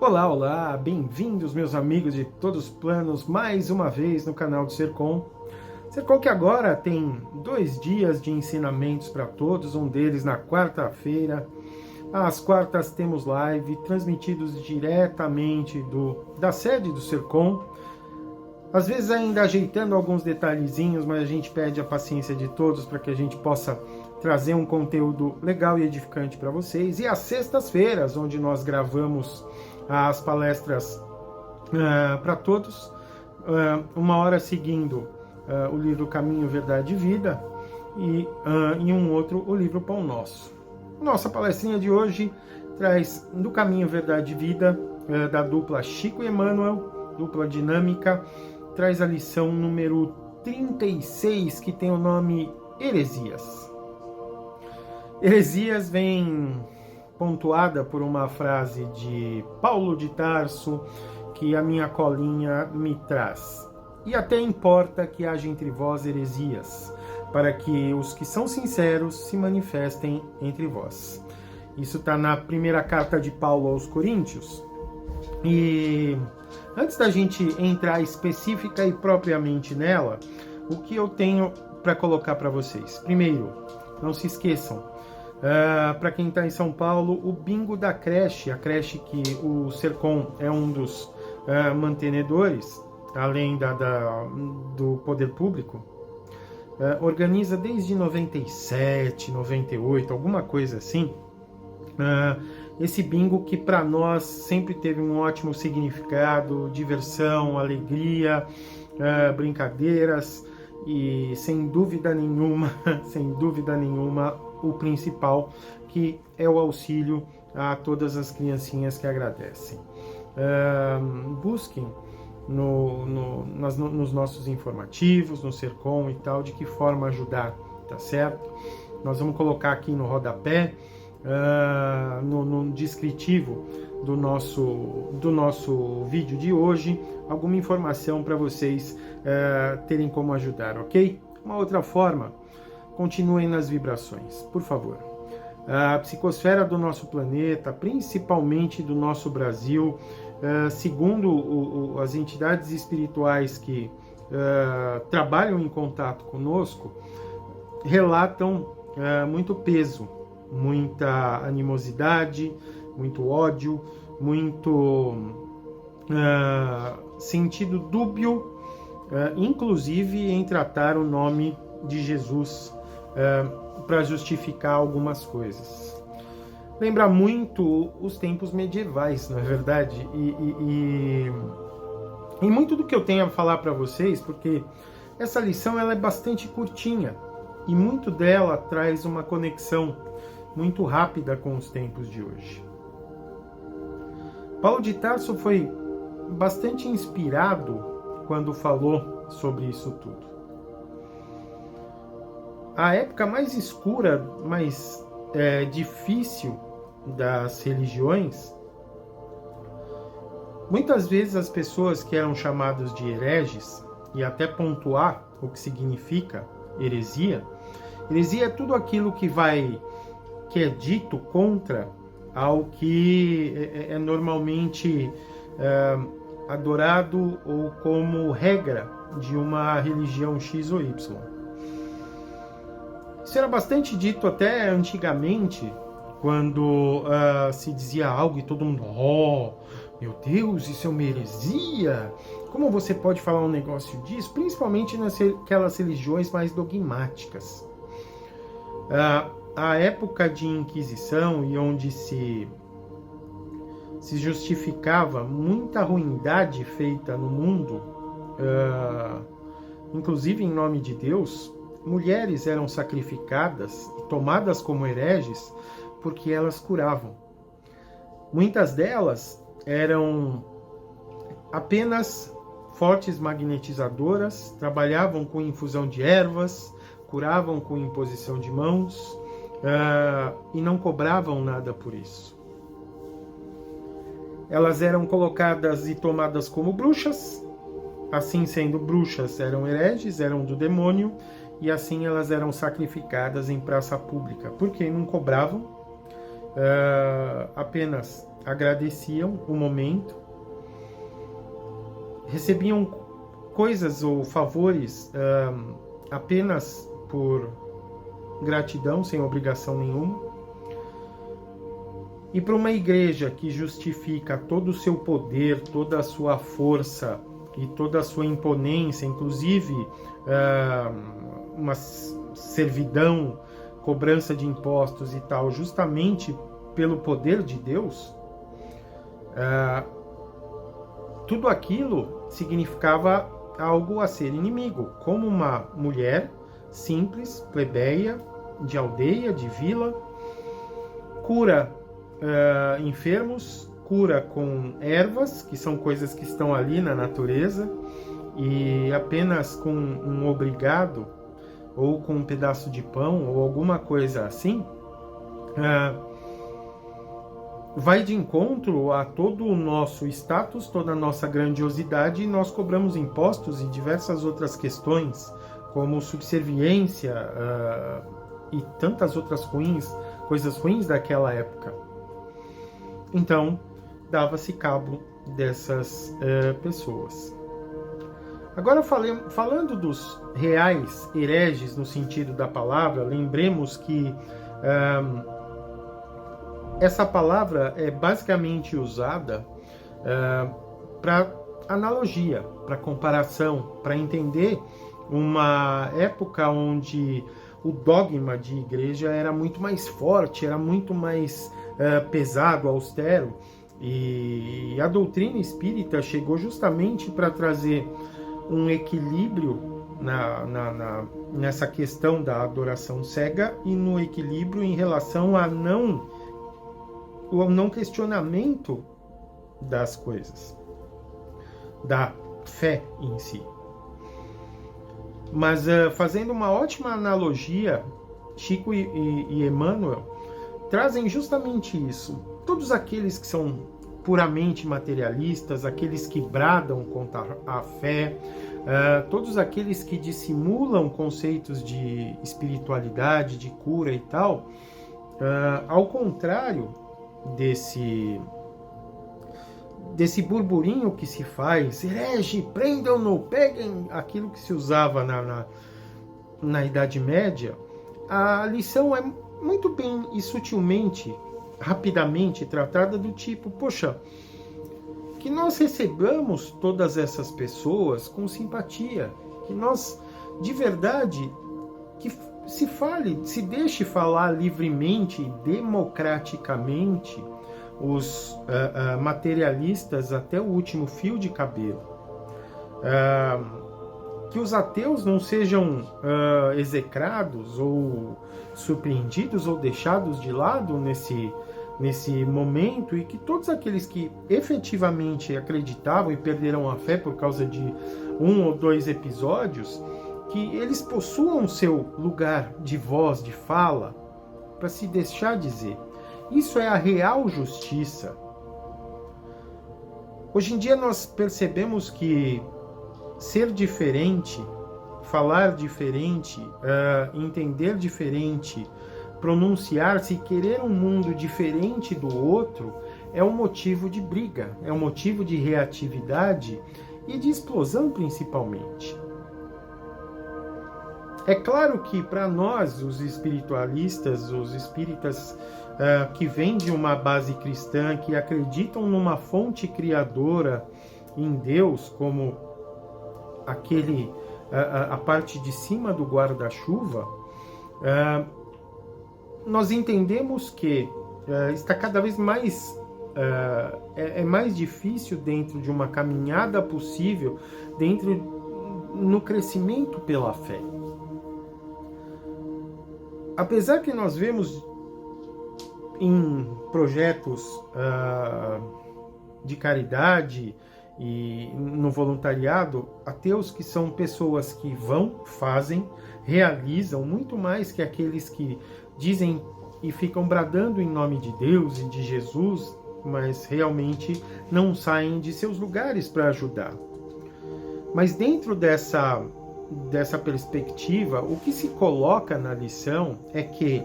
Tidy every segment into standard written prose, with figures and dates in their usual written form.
Olá, olá, bem-vindos meus amigos de todos os planos, mais uma vez no canal do Sercom. Sercom que agora tem 2 dias de ensinamentos para todos, um deles na quarta-feira. Às quartas temos live, transmitidos diretamente da sede do Sercom. Às vezes ainda ajeitando alguns detalhezinhos, mas a gente pede a paciência de todos para que a gente possa trazer um conteúdo legal e edificante para vocês. E às sextas-feiras, onde nós gravamos as palestras para todos, 1 hora seguindo o livro Caminho, Verdade e Vida e em um outro o livro Pão Nosso. Nossa palestrinha de hoje traz do Caminho, Verdade e Vida, da dupla Chico e Emmanuel, dupla dinâmica, traz a lição número 36, que tem o nome Heresias. Heresias vem pontuada por uma frase de Paulo de Tarso, que a minha colinha me traz. E até importa que haja entre vós heresias, para que os que são sinceros se manifestem entre vós. Isso está na primeira carta de Paulo aos Coríntios. E antes da gente entrar específica e propriamente nela, o que eu tenho para colocar para vocês? Primeiro, não se esqueçam, para quem está em São Paulo, o bingo da creche, a creche que o Sercom é um dos mantenedores, além do poder público, organiza desde 97, 98, alguma coisa assim, esse bingo que para nós sempre teve um ótimo significado, diversão, alegria, brincadeiras e sem dúvida nenhuma, o principal, que é o auxílio a todas as criancinhas que agradecem. Busquem nos nossos informativos, no Sercom e tal, de que forma ajudar, tá certo? Nós vamos colocar aqui no rodapé, no descritivo do nosso vídeo de hoje, alguma informação para vocês terem como ajudar, ok? Uma outra forma, continuem nas vibrações, por favor. A psicosfera do nosso planeta, principalmente do nosso Brasil, segundo as entidades espirituais que trabalham em contato conosco, relatam muito peso, muita animosidade, muito ódio, muito sentido dúbio, inclusive em tratar o nome de Jesus para justificar algumas coisas. Lembra muito os tempos medievais, não é verdade? E muito do que eu tenho a falar para vocês, porque essa lição ela é bastante curtinha e muito dela traz uma conexão muito rápida com os tempos de hoje. Paulo de Tarso foi bastante inspirado quando falou sobre isso tudo. A época mais escura, mais difícil das religiões, muitas vezes as pessoas que eram chamadas de hereges, e até pontuar o que significa heresia é tudo aquilo que é dito contra ao que é normalmente adorado ou como regra de uma religião X ou Y. Isso era bastante dito até antigamente, quando se dizia algo e todo mundo, meu Deus, isso é uma heresia, como você pode falar um negócio disso? Principalmente naquelas religiões mais dogmáticas. A época de Inquisição, e onde se justificava muita ruindade feita no mundo, inclusive em nome de Deus, mulheres eram sacrificadas e tomadas como hereges porque elas curavam. Muitas delas eram apenas fortes magnetizadoras, trabalhavam com infusão de ervas, curavam com imposição de mãos e não cobravam nada por isso. Elas eram colocadas e tomadas como bruxas, assim sendo bruxas eram hereges, eram do demônio, e assim elas eram sacrificadas em praça pública, porque não cobravam, apenas agradeciam o momento, recebiam coisas ou favores apenas por gratidão, sem obrigação nenhuma. E para uma igreja que justifica todo o seu poder, toda a sua força e toda a sua imponência, inclusive uma servidão, cobrança de impostos e tal, justamente pelo poder de Deus, tudo aquilo significava algo a ser inimigo, como uma mulher simples, plebeia, de aldeia, de vila, cura enfermos, cura com ervas, que são coisas que estão ali na natureza, e apenas com um obrigado, ou com um pedaço de pão, ou alguma coisa assim, vai de encontro a todo o nosso status, toda a nossa grandiosidade, e nós cobramos impostos e diversas outras questões, como subserviência e tantas outras coisas ruins daquela época. Então, dava-se cabo dessas pessoas. Agora, falando dos reais hereges no sentido da palavra, lembremos que essa palavra é basicamente usada para analogia, para comparação, para entender uma época onde o dogma de igreja era muito mais forte, era muito mais pesado, austero, e a doutrina espírita chegou justamente para trazer um equilíbrio nessa questão da adoração cega e no equilíbrio em relação ao não questionamento das coisas, da fé em si. Mas fazendo uma ótima analogia, Chico e Emmanuel trazem justamente isso. Todos aqueles que são puramente materialistas, aqueles que bradam contra a fé, todos aqueles que dissimulam conceitos de espiritualidade, de cura e tal, ao contrário desse burburinho que se faz, herege, prendam-no, peguem, aquilo que se usava na Idade Média, a lição é muito bem e sutilmente, rapidamente tratada do tipo, poxa, que nós recebamos todas essas pessoas com simpatia, que nós, de verdade, que se deixe falar livremente, democraticamente, os materialistas até o último fio de cabelo. Que os ateus não sejam execrados ou surpreendidos ou deixados de lado nesse momento, e que todos aqueles que efetivamente acreditavam e perderam a fé por causa de 1 ou 2 episódios, que eles possuam seu lugar de voz, de fala, para se deixar dizer. Isso é a real justiça. Hoje em dia nós percebemos que ser diferente, falar diferente, entender diferente, pronunciar-se e querer um mundo diferente do outro é um motivo de briga, é um motivo de reatividade e de explosão principalmente. É claro que para nós, os espiritualistas, os espíritas que vêm de uma base cristã, que acreditam numa fonte criadora em Deus, como a parte de cima do guarda-chuva, nós entendemos que está cada vez mais mais difícil dentro de uma caminhada possível, no crescimento pela fé. Apesar que nós vemos em projetos de caridade e no voluntariado, ateus que são pessoas que vão, fazem, realizam muito mais que aqueles que dizem e ficam bradando em nome de Deus e de Jesus, mas realmente não saem de seus lugares para ajudar. Mas dentro dessa perspectiva, o que se coloca na lição é que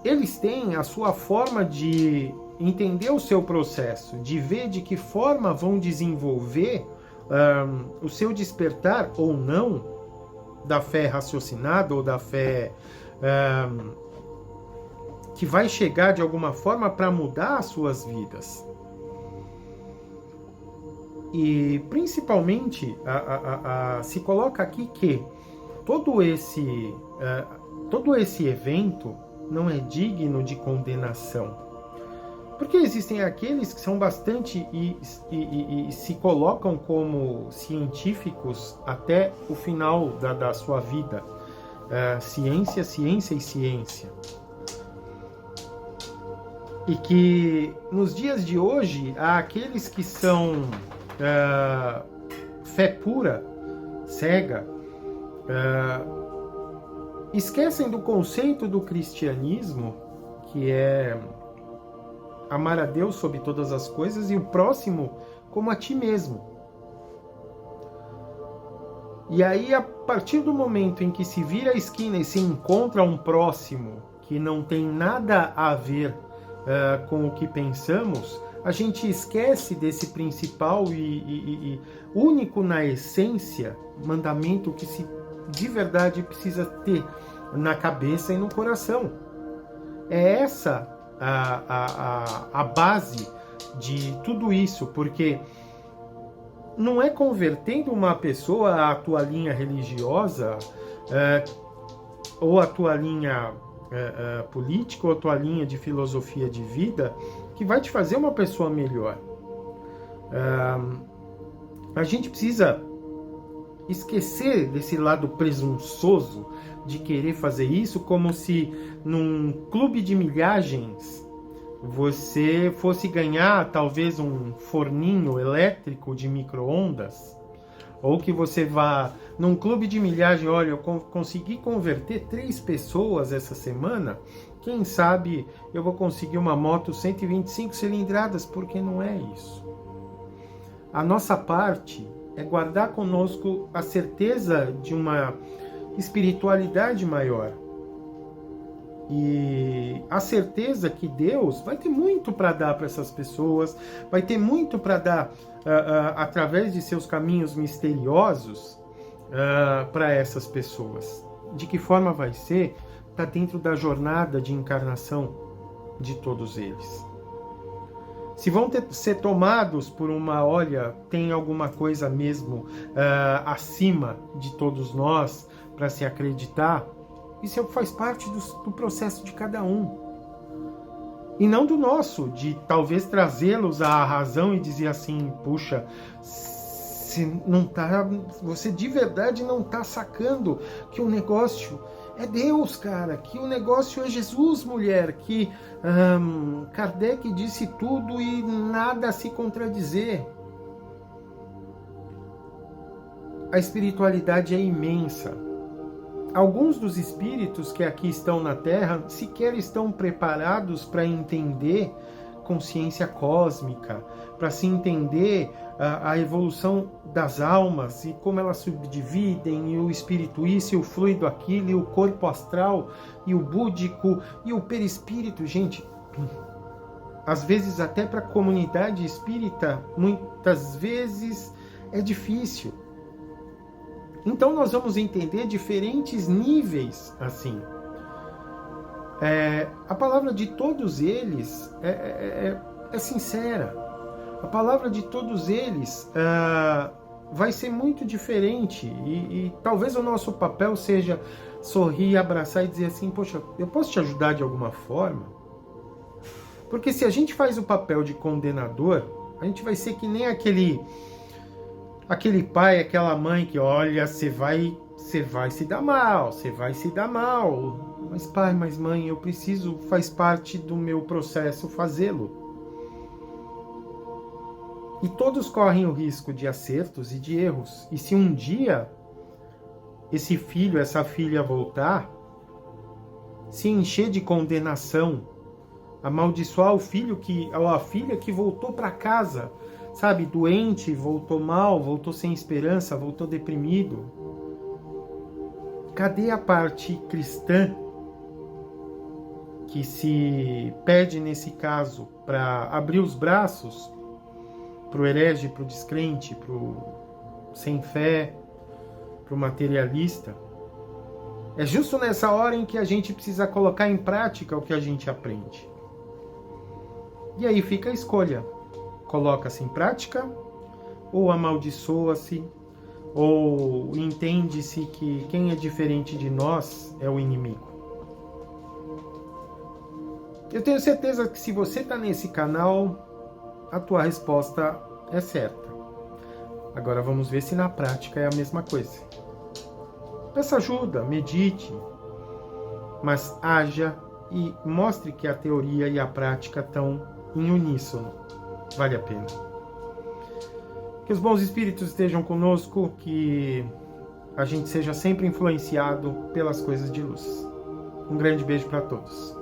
eles têm a sua forma de entender o seu processo, de ver de que forma vão desenvolver o seu despertar ou não da fé raciocinada ou da fé que vai chegar de alguma forma para mudar as suas vidas. E principalmente se coloca aqui que todo esse evento não é digno de condenação. Porque existem aqueles que são bastante e se colocam como científicos até o final da sua vida. Ciência, ciência e ciência. E que nos dias de hoje há aqueles que são fé pura, cega, esquecem do conceito do cristianismo, que é amar a Deus sobre todas as coisas e o próximo como a ti mesmo. E aí, a partir do momento em que se vira a esquina e se encontra um próximo que não tem nada a ver com o que pensamos, a gente esquece desse principal e único na essência mandamento que se de verdade precisa ter na cabeça e no coração. É essa a base de tudo isso, porque não é convertendo uma pessoa à tua linha religiosa ou à tua linha política ou à tua linha de filosofia de vida que vai te fazer uma pessoa melhor. A gente precisa esquecer desse lado presunçoso de querer fazer isso, como se num clube de milhagens você fosse ganhar talvez um forninho elétrico de micro-ondas, ou que você vá num clube de milhagem, olha, eu consegui converter 3 pessoas essa semana, quem sabe eu vou conseguir uma moto 125 cilindradas, porque não é isso. A nossa parte é guardar conosco a certeza de uma espiritualidade maior. E a certeza que Deus vai ter muito para dar para essas pessoas, vai ter muito para dar através de seus caminhos misteriosos para essas pessoas. De que forma vai ser? Está dentro da jornada de encarnação de todos eles. Se vão ser tomados por uma, olha, tem alguma coisa mesmo acima de todos nós para se acreditar, isso faz parte do processo de cada um. E não do nosso, de talvez trazê-los à razão e dizer assim, puxa, você de verdade não está sacando que o negócio é Deus, cara, que o negócio é Jesus, mulher, que Kardec disse tudo e nada a se contradizer. A espiritualidade é imensa. Alguns dos espíritos que aqui estão na Terra sequer estão preparados para entender consciência cósmica, para se entender a evolução das almas e como elas se subdividem, e o espírito isso, e o fluido aquilo, e o corpo astral, e o búdico, e o perispírito. Gente, às vezes até para a comunidade espírita, muitas vezes é difícil. Então nós vamos entender diferentes níveis assim. A palavra de todos eles é sincera. A palavra de todos eles vai ser muito diferente. E talvez o nosso papel seja sorrir, abraçar e dizer assim, poxa, eu posso te ajudar de alguma forma? Porque se a gente faz o papel de condenador, a gente vai ser que nem aquele pai, aquela mãe que, olha, você vai se dar mal, você vai se dar mal. Mas pai, mas mãe, eu preciso, faz parte do meu processo fazê-lo. E todos correm o risco de acertos e de erros. E se um dia esse filho, essa filha voltar, se encher de condenação, amaldiçoar o filho ou a filha que voltou para casa, sabe, doente, voltou mal, voltou sem esperança, voltou deprimido. Cadê a parte cristã que se pede nesse caso para abrir os braços para o herege, para o descrente, para o sem fé, para o materialista, é justo nessa hora em que a gente precisa colocar em prática o que a gente aprende. E aí fica a escolha. Coloca-se em prática, ou amaldiçoa-se, ou entende-se que quem é diferente de nós é o inimigo. Eu tenho certeza que se você está nesse canal, a tua resposta é certa. Agora vamos ver se na prática é a mesma coisa. Peça ajuda, medite, mas haja e mostre que a teoria e a prática estão em uníssono. Vale a pena. Que os bons espíritos estejam conosco, que a gente seja sempre influenciado pelas coisas de luz. Um grande beijo para todos.